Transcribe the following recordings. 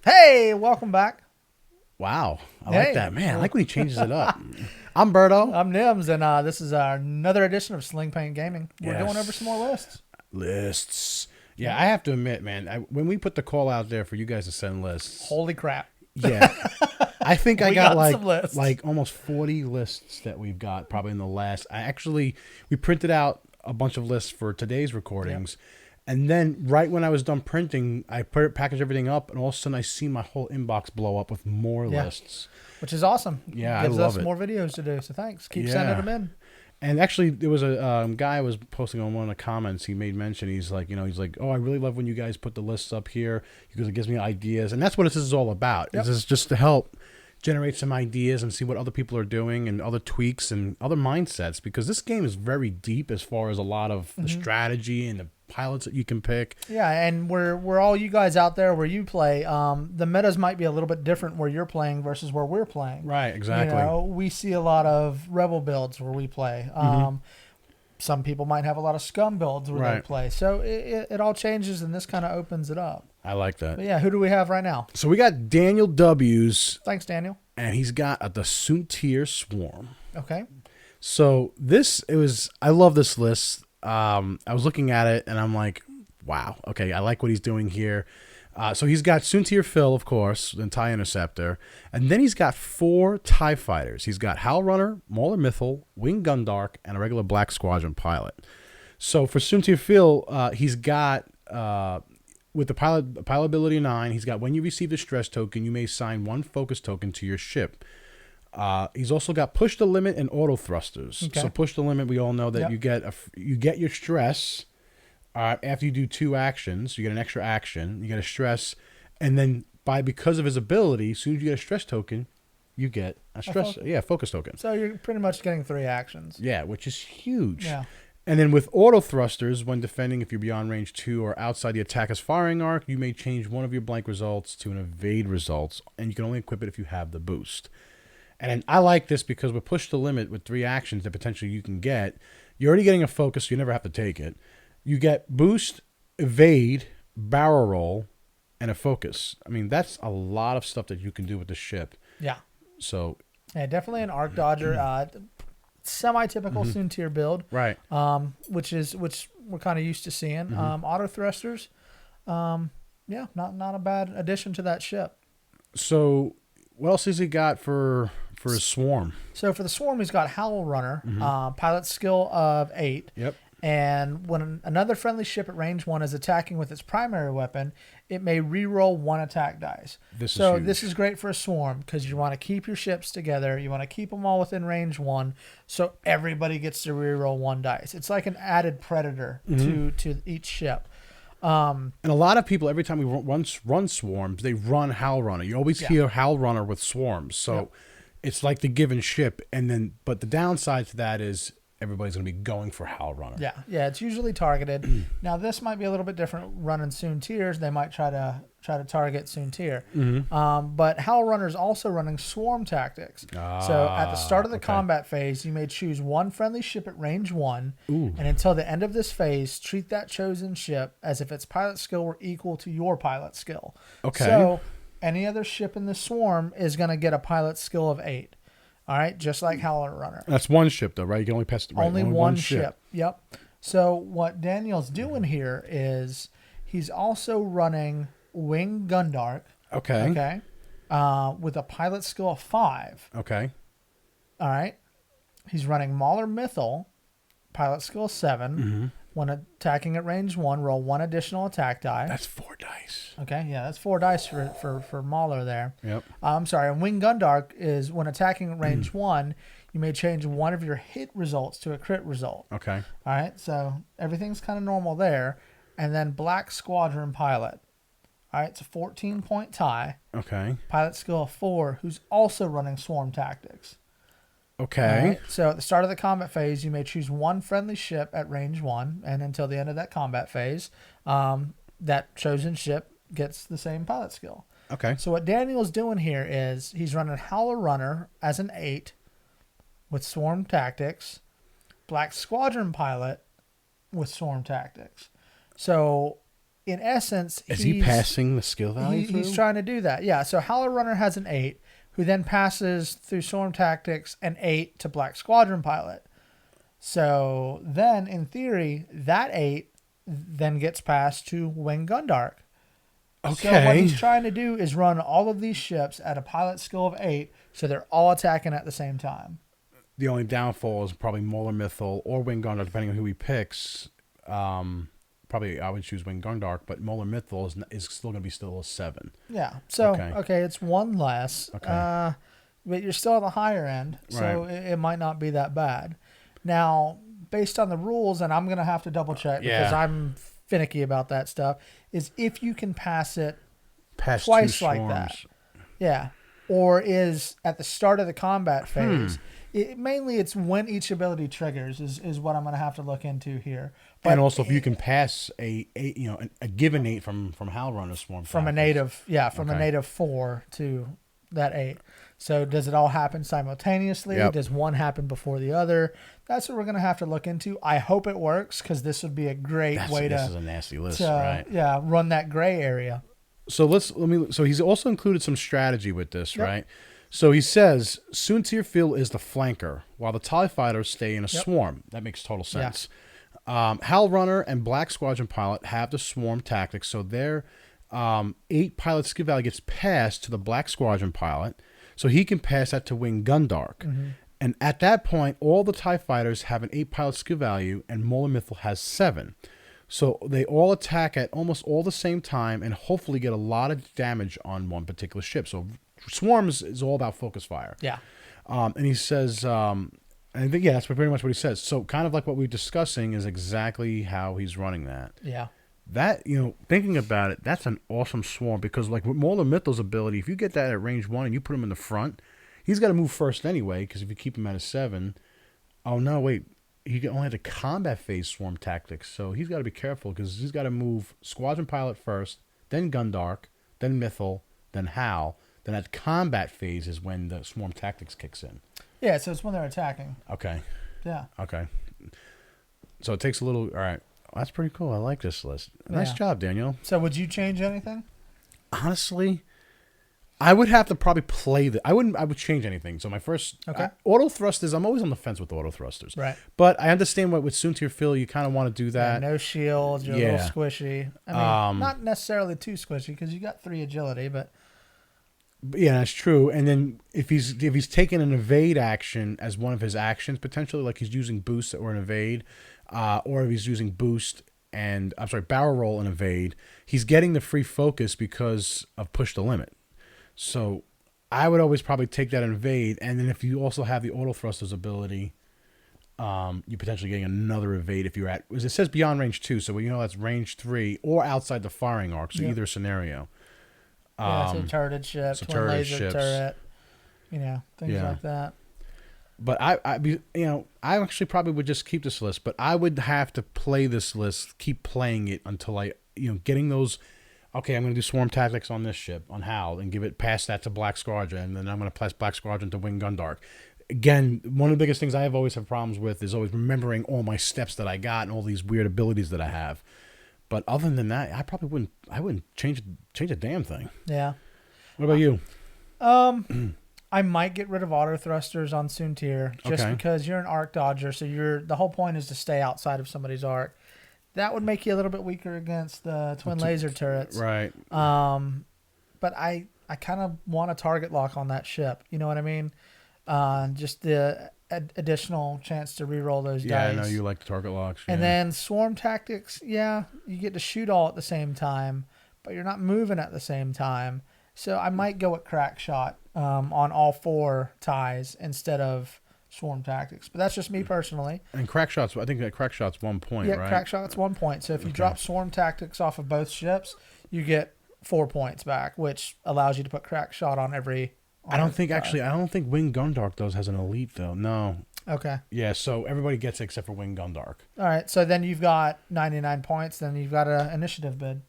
Hey, welcome back. Wow, I like Hey, that, man. I like when he changes it up. I'm Berto. I'm Nims, and this is another edition of Sling Paint Gaming. We're going over some more Yes, lists. lists. Yeah, Yeah. I have to admit, man. When we put the call out there for you guys to send lists, Holy crap. yeah, I think I We got got some lists. like almost 40 lists that we've got probably in the last. We printed out a bunch of lists for today's Yep. recordings. And then right when I was done printing, packaged everything up, and all of a sudden I see my whole inbox blow up with more Yeah. lists. Which is awesome. Yeah, I Gives love us it. more videos to do, so thanks. Keep sending Yeah. them in. And actually, there was a guy was posting on one of the comments. He made mention. He's like, oh, I really love when you guys put the lists up here because it gives me ideas, and that's what this is all about. Yep. This is just to help generate some ideas and see what other people are doing and other tweaks and other mindsets. Because this game is very deep as far as a lot of the strategy and the pilots that you can pick. Yeah, and we're all you guys out there where you play. The metas might be a little bit different where you're playing versus where we're playing. Right, exactly. You know, we see a lot of rebel builds where we play. Some people might have a lot of scum builds where they Right. play. So it all changes, and this kind of opens it up. I like that. But yeah, who do we have right now? So we got Daniel W's, Thanks, Daniel. and he's got the Soontir Swarm. Okay. So I love this list. I was looking at it and I'm like, wow, okay, I like what he's doing here. So he's got Soontir Fel, of course, the TIE Interceptor, and then he's got 4 TIE fighters. He's got Howlrunner, Mauler Mithel, Wing Gundark, and a regular Black Squadron pilot. So for Soontir Fel, he's got with the pilot ability 9, he's got when you receive the stress token, you may assign 1 focus token to your ship. He's also got push the limit and Autothrusters. Okay. So push the limit, we all know that Yep. you get your stress after you do 2 actions. You get an extra action. You get a stress, and then because of his ability, as soon as you get a stress token, you get a stress. Focus token. So you're pretty much getting 3 actions. Yeah, which is huge. Yeah. And then with auto thrusters, when defending, if you're beyond range 2 or outside the attacker's firing arc, you may change one of your blank results to an evade results, and you can only equip it if you have the boost. And I like this because with push the limit with 3 actions that potentially you can get, you're already getting a focus, so you never have to take it. You get boost, evade, barrel roll, and a focus. I mean, that's a lot of stuff that you can do with the ship. Yeah. So, Yeah, definitely an arc dodger. Semi-typical Soontir build. right. Which we're kind of used to seeing. Auto thrusters. Yeah, not a bad addition to that ship. So, what else has he got for his swarm? So for the swarm, he's got Howlrunner, pilot skill of 8. Yep. And when another friendly ship at range 1 is attacking with its primary weapon, it may reroll 1 attack dice. This is great for a swarm because you want to keep your ships together. You want to keep them all within range 1, so everybody gets to reroll 1 dice. It's like an added predator to each ship. And a lot of people, every time we run swarms, they run Howlrunner. You always hear Howlrunner with swarms. So it's like the given ship. But the downside to that is everybody's going to be going for Howlrunner. Yeah, it's usually targeted. Now this might be a little bit different running Soontirs. They might try to target Soontir. But Howlrunner is also running swarm tactics. So at the start of the combat phase, you may choose 1 friendly ship at range 1, and until the end of this phase, treat that chosen ship as if its pilot skill were equal to your pilot skill. Okay. So any other ship in the swarm is going to get a pilot skill of 8. All right, just like Howlrunner. That's one ship, though, right? You can only pass Only one ship. Yep. So what Daniel's doing here is he's also running Wing Gundark. Okay. Okay. With a pilot skill of 5. Okay. All right. He's running Mauler Mithel, pilot skill 7. When attacking at range 1, roll 1 additional attack die. That's 4 dice. Okay, yeah, that's 4 dice for Mauler there. Yep. I'm sorry, and Wing Gundark is when attacking at range 1, you may change one of your hit results to a crit result. Okay. All right, so everything's kind of normal there. And then Black Squadron pilot. All right, it's a 14-point tie. Okay. Pilot skill of 4, who's also running swarm tactics. Okay. All right, so at the start of the combat phase, you may choose 1 friendly ship at range 1, and until the end of that combat phase, that chosen ship gets the same pilot skill. Okay. So what Daniel's doing here is he's running Howlrunner as an 8 with swarm tactics, Black Squadron pilot with swarm tactics. So in essence, is he passing the skill value through? He's trying to do that. Yeah. So Howlrunner has an 8, who then passes through Swarm Tactics an 8 to Black Squadron Pilot. So then, in theory, that 8 then gets passed to Wing Gundark. Okay. So what he's trying to do is run all of these ships at a pilot skill of 8, so they're all attacking at the same time. The only downfall is probably Mauler, Mithel, or Wing Gundark, depending on who he picks. Probably I would choose Wing Gundark, but Mauler Mithel is still going to be still a 7. Yeah. So, okay it's one less. Okay. But you're still at the higher end, so Right. it might not be that bad. Now, based on the rules, and I'm going to have to double check because I'm finicky about that stuff, is if you can pass it twice like that. Yeah. Or is at the start of the combat phase. Mainly it's when each ability triggers is what I'm going to have to look into here. But and also if you can pass a given 8 from Howlrunner Swarm from a native, a native 4 to that 8. So does it all happen simultaneously? Yep. Does one happen before the other? That's what we're going to have to look into. I hope it works because this would be a great way This is a nasty list, right? Yeah, run that gray area. So so he's also included some strategy with this, right? So he says Soontir Fel is the flanker, while the TIE fighters stay in a swarm. That makes total sense. Yeah. Howlrunner and Black Squadron Pilot have the swarm tactics, so their 8 pilot skill value gets passed to the Black Squadron Pilot, so he can pass that to Wing Gundark. Mm-hmm. And at that point, all the TIE fighters have an 8 pilot skill value, and Mauler Mithel has 7. So they all attack at almost all the same time and hopefully get a lot of damage on one particular ship. So Swarms is all about focus fire. Yeah. And he says, I think, that's pretty much what he says. So kind of like what we're discussing is exactly how he's running that. Yeah. That, thinking about it, that's an awesome swarm because like with Mauler Mithel's ability, if you get that at range 1 and you put him in the front, he's got to move first anyway because if you keep him at a 7, oh no, wait. He only had a combat phase swarm tactics, so he's got to be careful because he's got to move Squadron Pilot first, then Gundark, then Mithel, then Hal. Then at combat phase is when the swarm tactics kicks in. Yeah, so it's when they're attacking. Okay. Yeah. Okay. So it takes a little. All right. Well, that's pretty cool. I like this list. Nice job, Daniel. So would you change anything? Honestly, I would have to probably play the. I would change anything. So my first Autothrusters. I'm always on the fence with Autothrusters. Right. But I understand what with Soontir Fel, you kind of want to do that. Yeah, no shields. You're a little squishy. I mean, not necessarily too squishy because you got 3 agility, but. Yeah, that's true. And then if he's taking an evade action as one of his actions, potentially like he's using boost or an evade, or if he's using boost and barrel roll and evade, he's getting the free focus because of push the limit. So I would always probably take that invade, and then if you also have the Autothrusters ability, you're potentially getting another evade if you're at, as it says beyond range 2, so that's range 3 or outside the firing arc, so either scenario. Yeah, it's a turreted ship, twin laser turret, things like that. But I actually probably would just keep this list, but I would have to play this list, keep playing it until getting those. Okay, I'm going to do swarm tactics on this ship, on Hal, and pass that to Black Squadron, and then I'm going to pass Black Squadron to Wing Gundark. Again, one of the biggest things I have always have problems with is always remembering all my steps that I got and all these weird abilities that I have. But other than that, I probably wouldn't. I wouldn't change a damn thing. Yeah. What about you? I might get rid of Autothrusters on Soontir just because you're an arc dodger, so the whole point is to stay outside of somebody's arc. That would make you a little bit weaker against the twin laser turrets. Right. But I kind of want a target lock on that ship. You know what I mean? Just the additional chance to reroll those dice. Yeah, I know you like the target locks. And then swarm tactics, you get to shoot all at the same time, but you're not moving at the same time. So I might go with crack shot on all 4 ties instead of swarm tactics. But that's just me personally. And crack shots, I think that crack shot's 1 point, right? Yeah, crack shot's 1 point. So if you drop swarm tactics off of both ships, you get 4 points back, which allows you to put crack shot on every. I don't think Wing Gundark has an elite though. No. Okay. Yeah, so everybody gets it except for Wing Gundark. All right, so then you've got 99 points. Then you've got an initiative bid.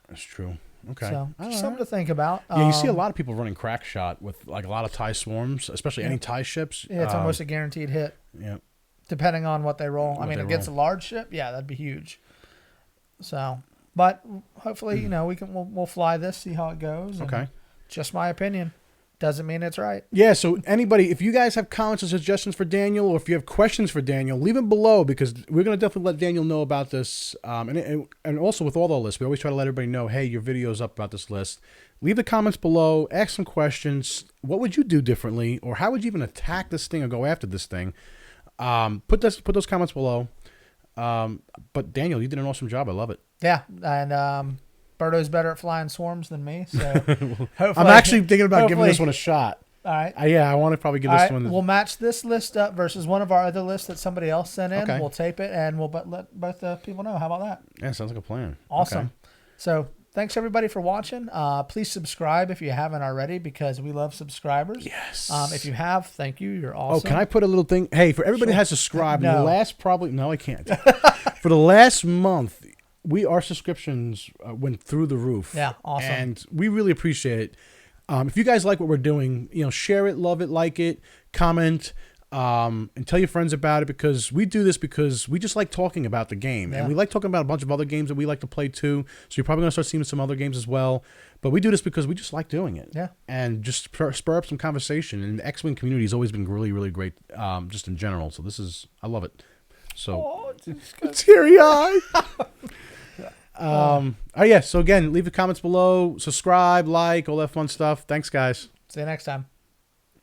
That's true. Okay. So just something to think about. Yeah, you see a lot of people running crack shot with like a lot of TIE swarms, especially any TIE ships. Yeah, it's almost a guaranteed hit. Yeah. Depending on what they roll. Against a large ship, that'd be huge. So. But hopefully, you know, we'll fly this, see how it goes. Okay. Just my opinion. Doesn't mean it's right. Yeah, so anybody, if you guys have comments or suggestions for Daniel, or if you have questions for Daniel, leave them below, because we're going to definitely let Daniel know about this. And also with all the lists, we always try to let everybody know, hey, your video's up about this list. Leave the comments below, ask some questions. What would you do differently, or how would you even attack this thing or go after this thing? Put those comments below. But Daniel, you did an awesome job. I love it. Yeah, and Berto's better at flying swarms than me, so I'm actually thinking about giving this one a shot. All right. Yeah, I want to probably give this one. We'll match this list up versus one of our other lists that somebody else sent in. Okay. We'll tape it, and we'll let both the people know. How about that? Yeah, sounds like a plan. Awesome. Okay. So thanks, everybody, for watching. Please subscribe if you haven't already, because we love subscribers. Yes. If you have, thank you. You're awesome. Oh, can I put a little thing? Hey, for everybody that has subscribed, No. the last no, I can't. For the last month, our subscriptions went through the roof. Yeah, awesome. And we really appreciate it. If you guys like what we're doing, share it, love it, like it, comment, and tell your friends about it, because we do this because we just like talking about the game. Yeah. And we like talking about a bunch of other games that we like to play too. So you're probably going to start seeing some other games as well. But we do this because we just like doing it. Yeah. And just spur up some conversation. And the X-Wing community has always been really, really great, just in general. So I love it. So, teary-eyed. Yeah. So again, leave the comments below, subscribe, like, all that fun stuff. Thanks, guys. See you next time.